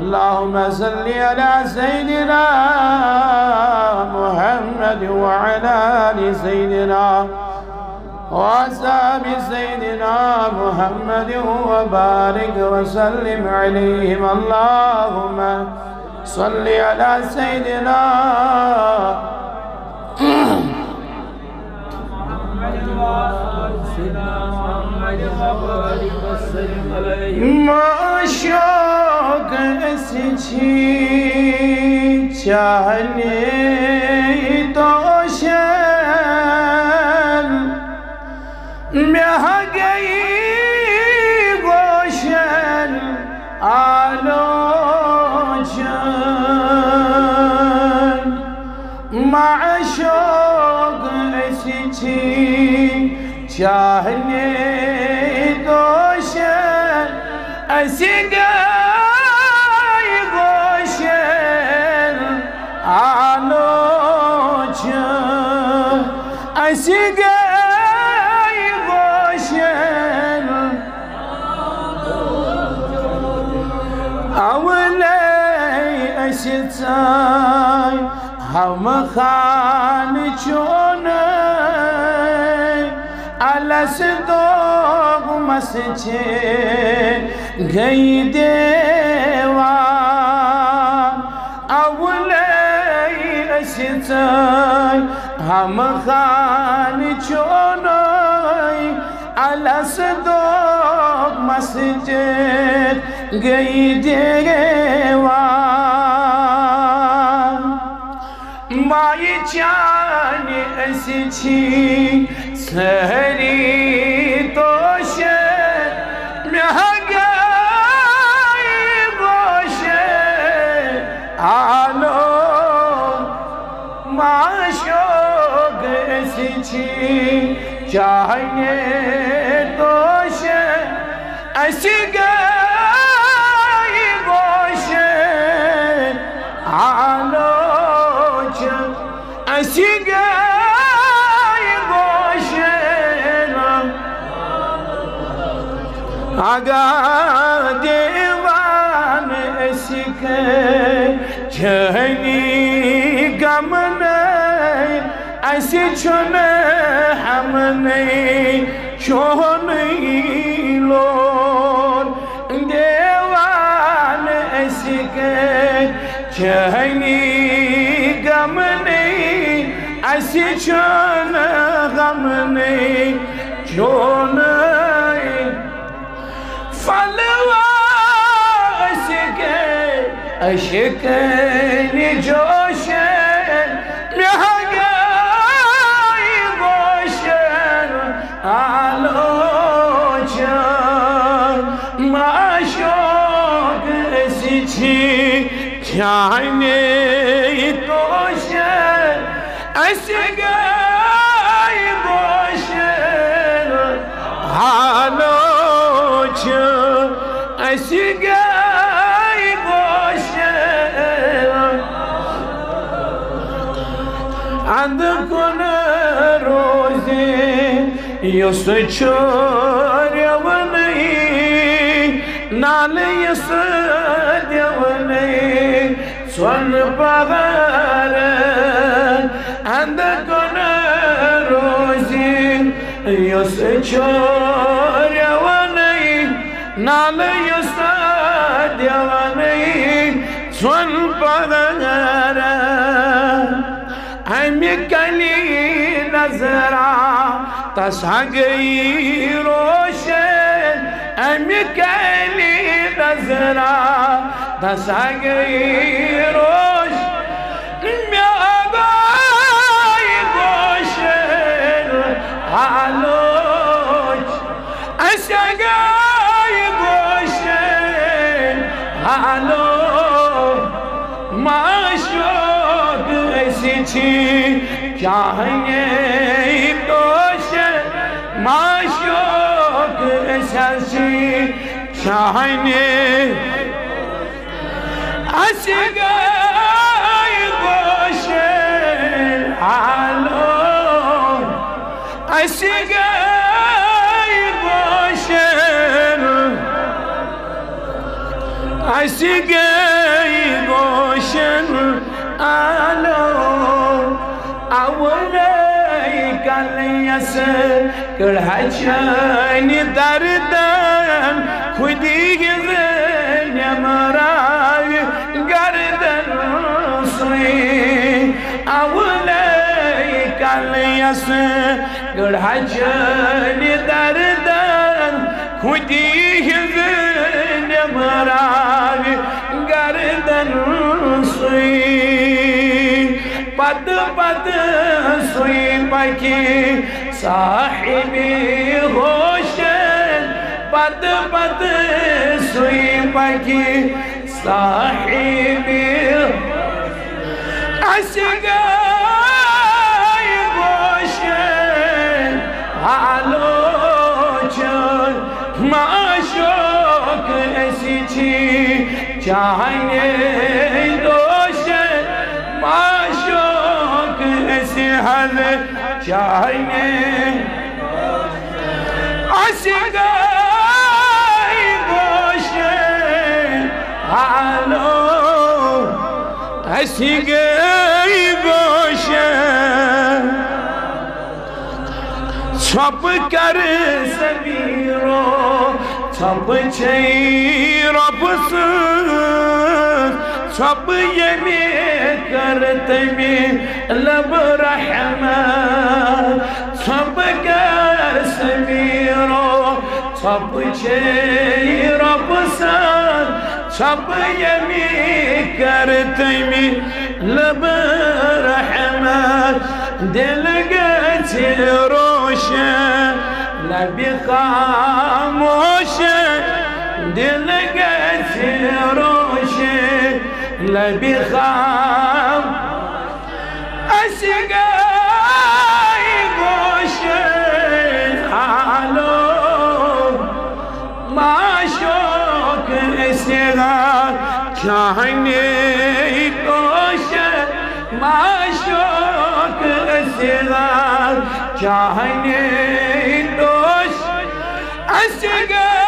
اللهم صل على سيدنا محمد وعلى آل سيدنا وأصحاب سيدنا محمد وبارك وسلم عليهم. اللهم صل على سيدنا माशोक ऐसी चाहने तो शैल मैं गई गोशन आलोचन माशोक ऐसी चाहने तो शैल ऐसी गई गोशन आलोचन ऐसी गई गोशन अवले ऐसी चाय हम खान चुने अलस दो मस्छे गई देवान अवले ऐसी हम खान चुने अलस दो मस्जिद गई देवान माई चान ऐसी सहरी तो आलो माशोक ऐसी चाहने तो ऐसी गई गोश आलोचन ऐसी गई गोश आगा देवान ऐसी छनी गम नहीं ऐसी छुन हम नहीं छोन लोन देवान ऐसी छनी गम नहीं ऐसी छुन गम नहीं छोन फलवा अशकनी जोशन में गई गोशन आलोचन माशोक ऐसी छाने तोशन ऐसी गई गोशन आलोचन ऐसी and the corner rose yus chor yavani nal yus yavani swan pagar and the corner rose yus chor yavani nal yus yavani swan pagar कली नजरा तसा गई रोशन कली नजरा तसा गई रोशन गोशन आलोच ऐसा गई गोशन आलो माशोक ऐसी चाहने तोश माशोक ऐसी चाहने ऐसी गई गोशन आलो ऐसी गई गोशन ऐसी गई أولي قال يسر كل حجاني دردن خدي غزل يمراي قردن صي أولي قال يسر كل حجاني دردن خدي غزل يمراي قردن صي पद पद सुई पकी साहिबी होशन पद पद सुई पकी साहिबी असगाई होशन आलोचन माशोक ऐसी छी चाहे दोशन माशोक ऐसे हल चाहे असगाई गोशन आलो असगाई गोशन छप कर सबीरो छप रब छप यमी करते में लब रहमा छप कर समीरो छप रब छप यमी करते में लब रहमा दिल गए रोशन लबी खामोश दिल गए रोशन लबी खाम असगाई गोशन आलो माशोक असगा चाहने गोशन माशोक असगा चाहने दोष असगा